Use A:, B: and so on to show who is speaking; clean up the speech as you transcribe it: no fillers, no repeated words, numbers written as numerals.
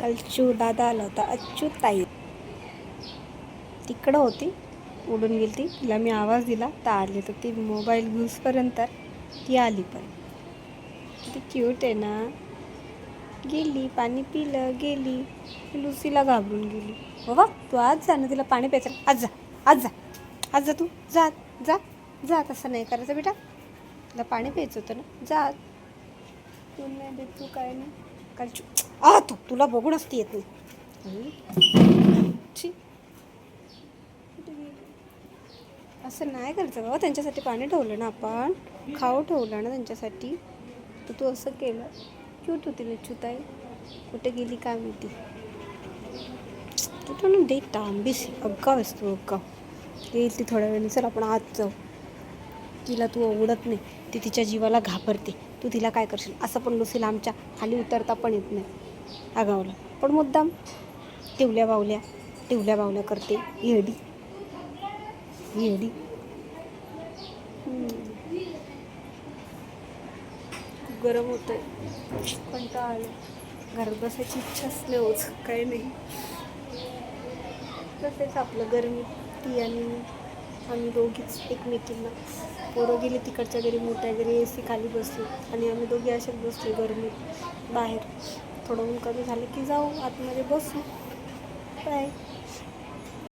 A: अच्चू दादा आला होता. अच्चू ताई तिकडं होती, उडून गेली ती. तिला मी आवाज दिला तर आली. तर ती मोबाईल घेऊसपर्यंत ती आली. पण किती क्यूट आहे ना. गेली, पाणी पिलं, गेली. लुसीला घाबरून गेली. बाबा तू आज जा ना, तिला पाणी प्यायचं. आज जा, आज जा, आज जा, तू जा जा जा. तसं नाही करायचं बेटा, तिला पाणी प्यायचं होतं ना. जा. तू नाही देत, तू काय नाही काल. तुला बघूनच ती येत नाही. असं नाही करायचं बाबा. त्यांच्यासाठी पाणी ठेवलं ना आपण, खाऊ ठेवलं ना त्यांच्यासाठी, तर तू असं केलं. क्यूट होती लच्छूताई. कुठे गेली काय माहिती. तू ना दे तांबीस अग्गाव आहेस तू, अग्गाव. येईल ती थोड्या वेळाने. चल आपण आत जाऊ. तिला तू आवडत नाही, ती तिच्या जीवाला घाबरते. तू तिला काय करशील. असं पण लुसीला आमच्या खाली उतरता पण येत नाही आगावला. पण मुद्दाम टिवल्या बावल्या करते. येडी येडी. खूप गरम होतं आहे, कंटाळा आलं. घरात बसायची इच्छाच नाही होत. काही नाही, तसेच आपलं गरमी. ती आणि आम्ही दोघीच एकमेकींना. पोरं गेली तिकडच्या घरी, मोठ्या घरी ए सी खाली बसली, आणि आम्ही दोघी अशाच बसलो गरमीत बाहेर. थोडं ऊन कमी झालं की जाऊ आतमध्ये बसू. काय